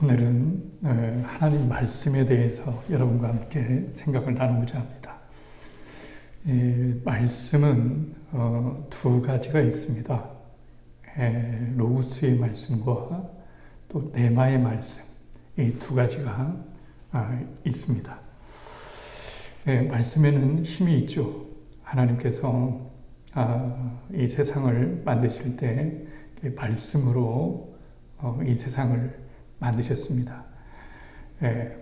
오늘은 하나님 말씀에 대해서 여러분과 함께 생각을 나누고자 합니다. 말씀은 두 가지가 있습니다. 로고스의 말씀과 또 네마의 말씀, 이 두 가지가 있습니다. 말씀에는 힘이 있죠. 하나님께서 이 세상을 만드실 때 말씀으로 이 세상을 만드셨습니다.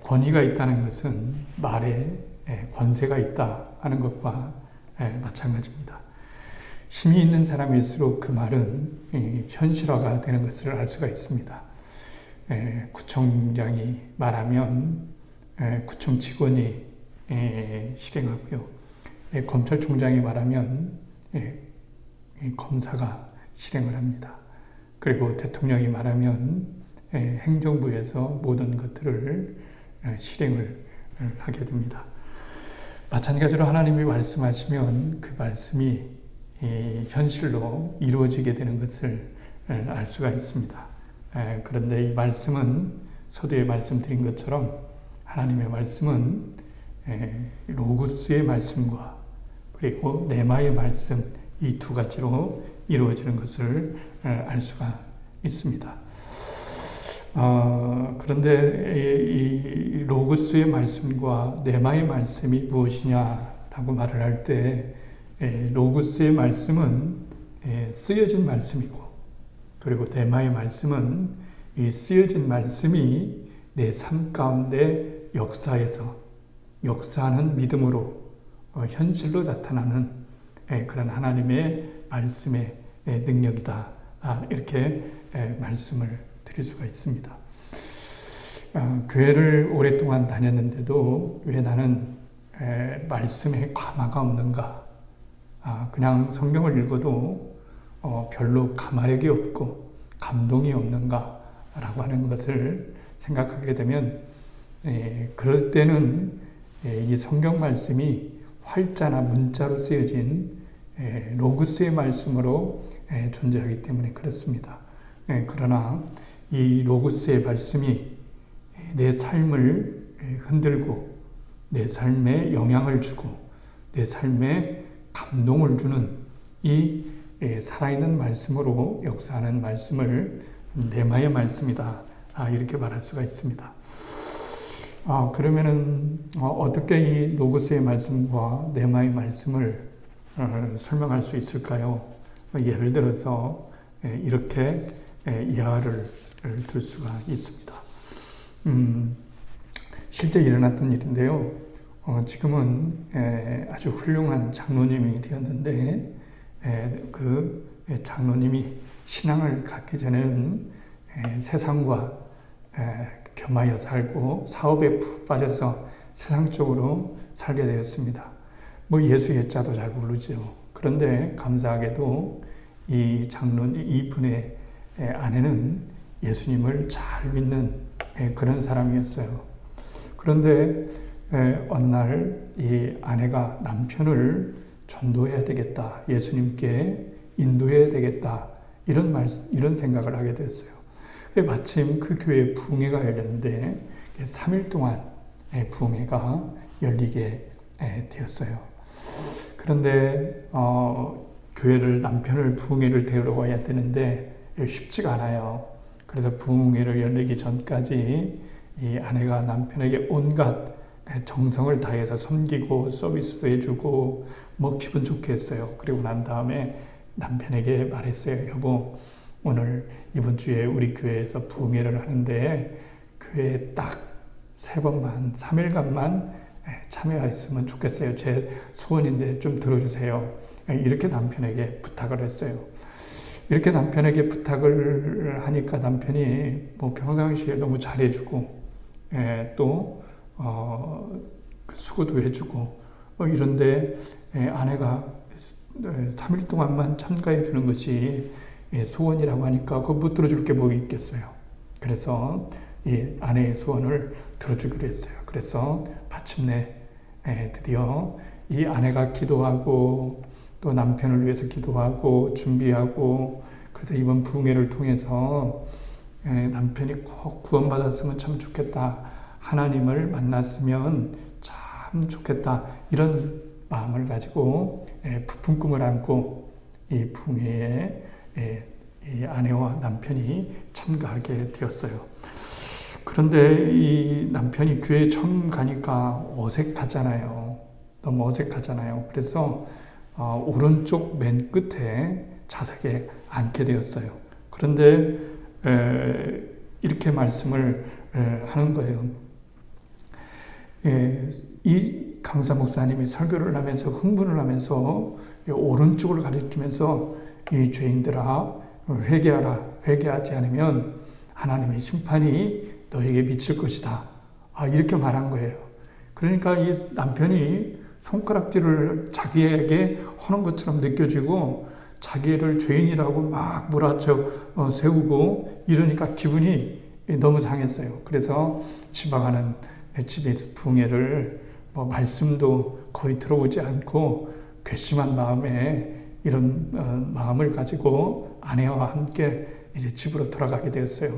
권위가 있다는 것은 말에 권세가 있다 하는 것과 마찬가지입니다. 힘이 있는 사람일수록 그 말은 현실화가 되는 것을 알 수가 있습니다. 구청장이 말하면 구청 직원이 실행하고요. 검찰총장이 말하면 검사가 실행을 합니다. 그리고 대통령이 말하면 행정부에서 모든 것들을 실행을 하게 됩니다. 마찬가지로 하나님이 말씀하시면 그 말씀이 현실로 이루어지게 되는 것을 알 수가 있습니다. 그런데 이 말씀은 서두에 말씀드린 것처럼 하나님의 말씀은 로고스의 말씀과 그리고 네마의 말씀, 이 두 가지로 이루어지는 것을 알 수가 있습니다. 그런데 이 로고스의 말씀과 네마의 말씀이 무엇이냐라고 말을 할 때 로고스의 말씀은 쓰여진 말씀이고 그리고 네마의 말씀은 이 쓰여진 말씀이 내 삶 가운데 역사하는 믿음으로 현실로 나타나는 그런 하나님의 말씀의 능력이다. 이렇게 말씀을 드릴 수가 있습니다. 교회를 오랫동안 다녔는데도 왜 나는 말씀에 감화가 없는가? 그냥 성경을 읽어도 별로 감화력이 없고 감동이 없는가? 라고 하는 것을 생각하게 되면 그럴 때는 이 성경 말씀이 활자나 문자로 쓰여진 로고스의 말씀으로 존재하기 때문에 그렇습니다. 그러나 이 로고스의 말씀이 내 삶을 흔들고 내 삶에 영향을 주고 내 삶에 감동을 주는 이 살아있는 말씀으로 역사하는 말씀을 네마의 말씀이다. 이렇게 말할 수가 있습니다. 그러면은 어떻게 이 로고스의 말씀과 네마의 말씀을 설명할 수 있을까요? 예를 들어서 이렇게 예화를 들 수가 있습니다. 실제 일어났던 일인데요. 지금은 아주 훌륭한 장로님이 되었는데 그 장로님이 신앙을 갖기 전에는 세상과 겸하여 살고 사업에 푹 빠져서 세상적으로 살게 되었습니다. 예수 예자도 잘 모르죠. 그런데 감사하게도 이 장로님, 이분의 아내는 예수님을 잘 믿는 그런 사람이었어요. 그런데 어느 날 이 아내가 남편을 전도해야 되겠다, 예수님께 인도해야 되겠다, 이런 생각을 하게 되었어요. 마침 그 교회에 부흥회가 열렸는데 3일 동안 부흥회가 열리게 되었어요. 그런데 교회를 남편을 부흥회를 데려와야 되는데 쉽지가 않아요. 그래서 부흥회를 열리기 전까지 이 아내가 남편에게 온갖 정성을 다해서 섬기고 서비스도 해주고 기분 좋게 했어요. 그리고 난 다음에 남편에게 말했어요. 여보, 오늘 이번 주에 우리 교회에서 부흥회를 하는데 교회에 딱 3일간만 참여했으면 좋겠어요. 제 소원인데 좀 들어주세요. 이렇게 남편에게 부탁을 했어요. 이렇게 남편에게 부탁을 하니까 남편이 평상시에 너무 잘해주고 또 수고도 해주고 이런데 아내가 3일 동안만 참가해 주는 것이 소원이라고 하니까 그거 못 들어줄 게 뭐 있겠어요. 그래서 이 아내의 소원을 들어주기로 했어요. 그래서 마침내 드디어 이 아내가 기도하고 또 남편을 위해서 기도하고 준비하고 그래서 이번 부흥회를 통해서 남편이 꼭 구원받았으면 참 좋겠다. 하나님을 만났으면 참 좋겠다. 이런 마음을 가지고 부푼 꿈을 안고 이 부흥회에 이 아내와 남편이 참가하게 되었어요. 그런데 이 남편이 교회에 처음 가니까 어색하잖아요. 너무 어색하잖아요. 그래서 오른쪽 맨 끝에 좌석에 앉게 되었어요. 그런데 이렇게 말씀을 하는 거예요. 이 강사 목사님이 설교를 하면서 흥분을 하면서 오른쪽을 가리키면서 이 죄인들아 회개하라. 회개하지 않으면 하나님의 심판이 너에게 미칠 것이다. 이렇게 말한 거예요. 그러니까 이 남편이 손가락질을 자기에게 하는 것처럼 느껴지고 자기를 죄인이라고 막 몰아쳐 세우고 이러니까 기분이 너무 상했어요. 그래서 지방하는 집에서 부흥회를 말씀도 거의 들어보지 않고 괘씸한 마음에 이런 마음을 가지고 아내와 함께 이제 집으로 돌아가게 되었어요.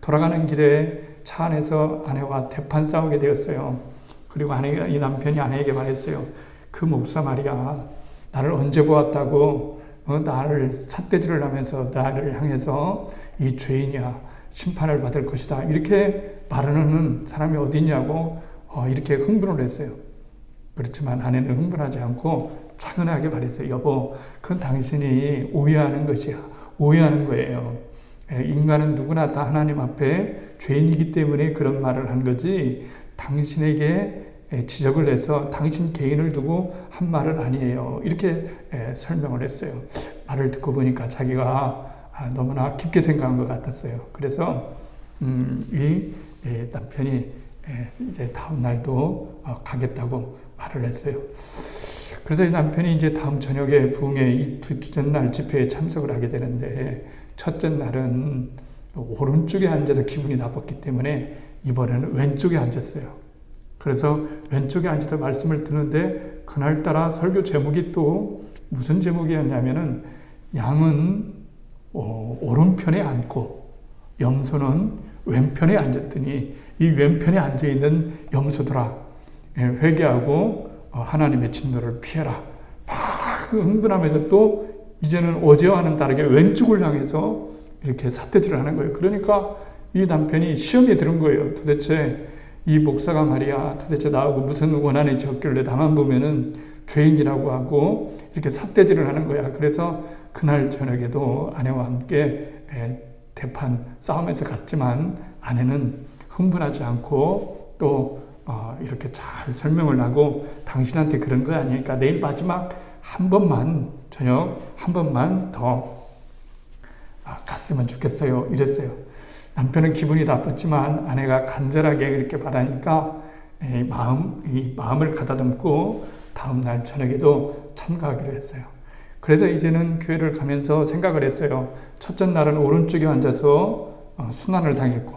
돌아가는 길에 차 안에서 아내와 대판 싸우게 되었어요. 그리고 이 남편이 아내에게 말했어요. 그 목사 말이야, 나를 언제 보았다고 나를 삿대질을 하면서 나를 향해서 이 죄인이야, 심판을 받을 것이다. 이렇게 말하는 사람이 어디 있냐고 이렇게 흥분을 했어요. 그렇지만 아내는 흥분하지 않고 차분하게 말했어요. 여보, 그건 당신이 오해하는 것이야. 오해하는 거예요. 인간은 누구나 다 하나님 앞에 죄인이기 때문에 그런 말을 한 거지 당신에게 지적을 해서 당신 개인을 두고 한 말은 아니에요. 이렇게 설명을 했어요. 말을 듣고 보니까 자기가 너무나 깊게 생각한 것 같았어요. 그래서 이 남편이 이제 다음 날도 가겠다고 말을 했어요. 그래서 이 남편이 이제 다음 저녁에 부흥회 이 둘째 날 집회에 참석을 하게 되는데 첫째 날은 오른쪽에 앉아서 기분이 나빴기 때문에 이번에는 왼쪽에 앉았어요. 그래서 왼쪽에 앉아서 말씀을 듣는데 그날따라 설교 제목이 또 무슨 제목이었냐면은 양은 오른편에 앉고 염소는 왼편에 앉았더니 이 왼편에 앉아있는 염소들아 회개하고 하나님의 진노를 피해라. 막 흥분하면서 또 이제는 어제와는 다르게 왼쪽을 향해서 이렇게 삿대질을 하는 거예요. 그러니까 이 남편이 시험에 들은 거예요. 도대체 이 목사가 말이야 도대체 나하고 무슨 원한이 적길래 나만 보면은 죄인이라고 하고 이렇게 삿대질을 하는 거야. 그래서 그날 저녁에도 아내와 함께 대판 싸움에서 갔지만 아내는 흥분하지 않고 또 이렇게 잘 설명을 하고 당신한테 그런 거 아니니까 내일 마지막 한 번만 저녁 한 번만 더 갔으면 좋겠어요. 이랬어요. 남편은 기분이 나빴지만 아내가 간절하게 이렇게 말하니까 마음을 가다듬고 다음 날 저녁에도 참가하기로 했어요. 그래서 이제는 교회를 가면서 생각을 했어요. 첫째 날은 오른쪽에 앉아서 순환을 당했고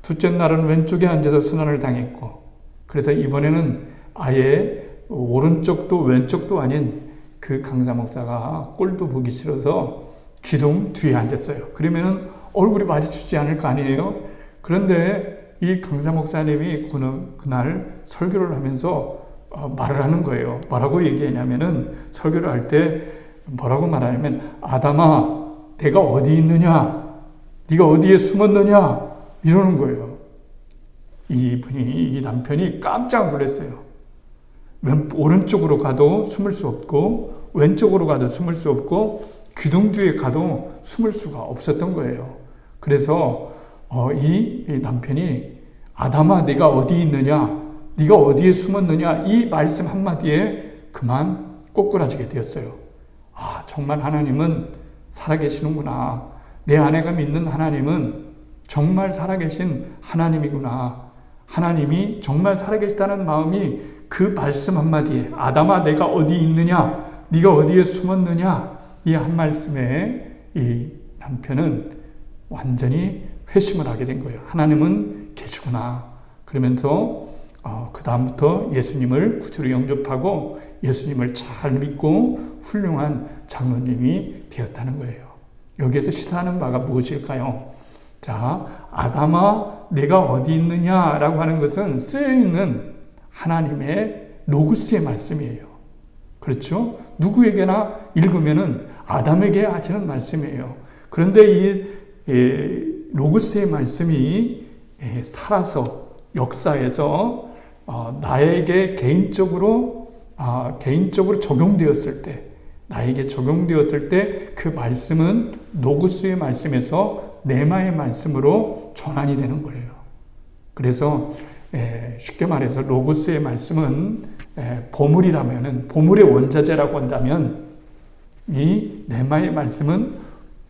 둘째 날은 왼쪽에 앉아서 순환을 당했고 그래서 이번에는 아예 오른쪽도 왼쪽도 아닌 그 강사 목사가 꼴도 보기 싫어서 기둥 뒤에 앉았어요. 그러면은 얼굴이 마주치지 않을 거 아니에요? 그런데 이 강사 목사님이 그날 설교를 하면서 말을 하는 거예요. 뭐라고 얘기했냐면은 설교를 할 때 뭐라고 말하냐면 아담아 내가 어디 있느냐? 네가 어디에 숨었느냐? 이러는 거예요. 이 남편이 깜짝 놀랐어요. 오른쪽으로 가도 숨을 수 없고 왼쪽으로 가도 숨을 수 없고 기둥 뒤에 가도 숨을 수가 없었던 거예요. 그래서 이 남편이 아담아 네가 어디 있느냐? 네가 어디에 숨었느냐? 이 말씀 한마디에 그만 꼬꾸라지게 되었어요. 정말 하나님은 살아계시는구나. 내 아내가 믿는 하나님은 정말 살아계신 하나님이구나. 하나님이 정말 살아계시다는 마음이 그 말씀 한마디에 아담아 내가 어디 있느냐? 네가 어디에 숨었느냐? 이 한 말씀에 이 남편은 완전히 회심을 하게 된 거예요. 하나님은 계시구나. 그러면서 그 다음부터 예수님을 구주로 영접하고 예수님을 잘 믿고 훌륭한 장로님이 되었다는 거예요. 여기에서 시사하는 바가 무엇일까요? 자, 아담아 내가 어디 있느냐라고 하는 것은 쓰여있는 하나님의 로고스의 말씀이에요. 그렇죠? 누구에게나 읽으면은 아담에게 하시는 말씀이에요. 그런데 이 로고스의 말씀이 살아서 역사에서 나에게 개인적으로 적용되었을 때, 나에게 적용되었을 때 그 말씀은 로고스의 말씀에서 네마의 말씀으로 전환이 되는 거예요. 그래서 쉽게 말해서 로고스의 말씀은 보물이라면은, 보물의 원자재라고 한다면 이 네마의 말씀은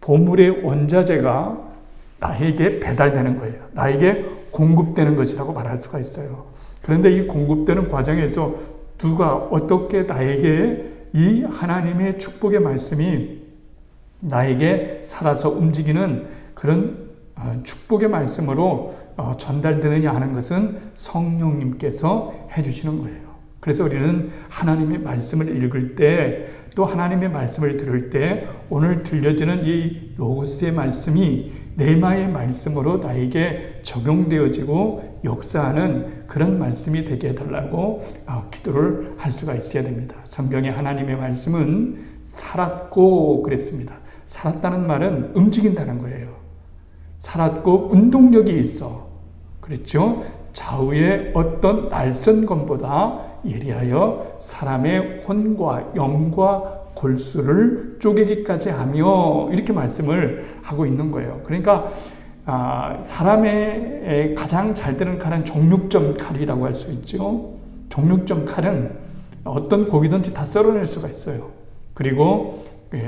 보물의 원자재가 나에게 배달되는 거예요. 나에게 공급되는 것이라고 말할 수가 있어요. 그런데 이 공급되는 과정에서 누가 어떻게 나에게 이 하나님의 축복의 말씀이 나에게 살아서 움직이는 그런 축복의 말씀으로 전달되느냐 하는 것은 성령님께서 해주시는 거예요. 그래서 우리는 하나님의 말씀을 읽을 때, 또 하나님의 말씀을 들을 때 오늘 들려지는 이 로고스의 말씀이 네마의 말씀으로 나에게 적용되어지고 역사하는 그런 말씀이 되게 해달라고 기도를 할 수가 있어야 됩니다. 성경의 하나님의 말씀은 살았고 그랬습니다. 살았다는 말은 움직인다는 거예요. 살았고 운동력이 있어. 그렇죠? 좌우의 어떤 날선 검보다 예리하여 사람의 혼과 영과 골수를 쪼개기까지 하며, 이렇게 말씀을 하고 있는 거예요. 그러니까 사람의 가장 잘 드는 칼은 정육점 칼이라고 할 수 있죠. 정육점 칼은 어떤 고기든지 다 썰어낼 수가 있어요. 그리고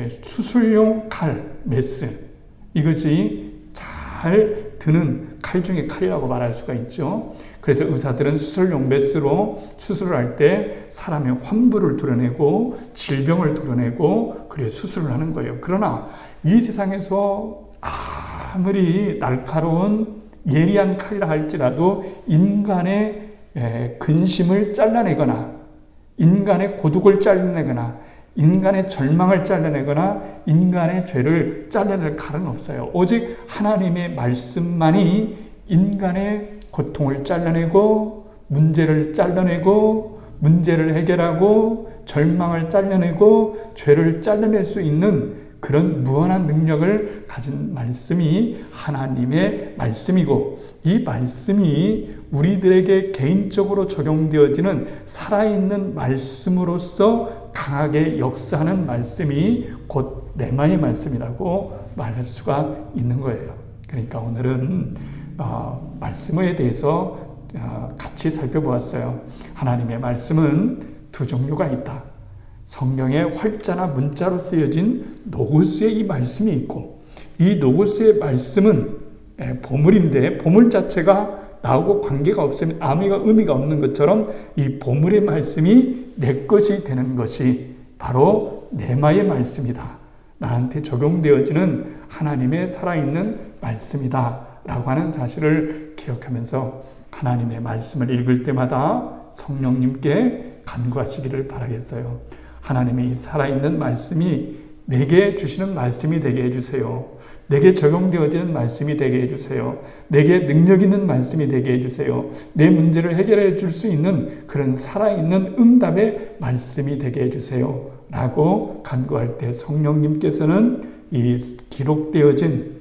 수술용 칼, 메스, 이것이 잘 드는 칼 중에 칼이라고 말할 수가 있죠. 그래서 의사들은 수술용 메스로 수술을 할 때 사람의 환부를 드러내고 질병을 드러내고 그래 수술을 하는 거예요. 그러나 이 세상에서 아무리 날카로운 예리한 칼이라 할지라도 인간의 근심을 잘라내거나 인간의 고독을 잘라내거나 인간의 절망을 잘라내거나 인간의 죄를 잘라낼 칼은 없어요. 오직 하나님의 말씀만이 인간의 고통을 잘라내고 문제를 잘라내고 문제를 해결하고 절망을 잘라내고 죄를 잘라낼 수 있는 그런 무한한 능력을 가진 말씀이 하나님의 말씀이고, 이 말씀이 우리들에게 개인적으로 적용되어지는 살아있는 말씀으로서 강하게 역사하는 말씀이 곧 네마의 말씀이라고 말할 수가 있는 거예요. 그러니까 오늘은 말씀에 대해서 같이 살펴보았어요. 하나님의 말씀은 두 종류가 있다. 성경의 활자나 문자로 쓰여진 노고스의 이 말씀이 있고, 이 노고스의 말씀은 보물인데 보물 자체가 나하고 관계가 없으면 의미가 없는 것처럼 이 보물의 말씀이 내 것이 되는 것이 바로 네마의 말씀이다. 나한테 적용되어지는 하나님의 살아있는 말씀이다 라고 하는 사실을 기억하면서 하나님의 말씀을 읽을 때마다 성령님께 간구하시기를 바라겠어요. 하나님의 이 살아있는 말씀이 내게 주시는 말씀이 되게 해주세요. 내게 적용되어지는 말씀이 되게 해주세요. 내게 능력 있는 말씀이 되게 해주세요. 내 문제를 해결해 줄 수 있는 그런 살아있는 응답의 말씀이 되게 해주세요 라고 간구할 때 성령님께서는 이 기록되어진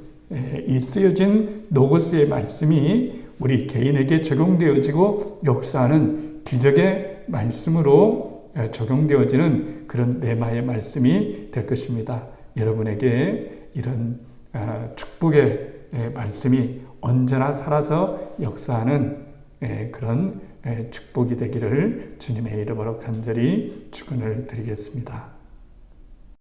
이 쓰여진 노고스의 말씀이 우리 개인에게 적용되어지고 역사하는 기적의 말씀으로 적용되어지는 그런 네마의 말씀이 될 것입니다. 여러분에게 이런 축복의 말씀이 언제나 살아서 역사하는 그런 축복이 되기를 주님의 이름으로 간절히 축원을 드리겠습니다.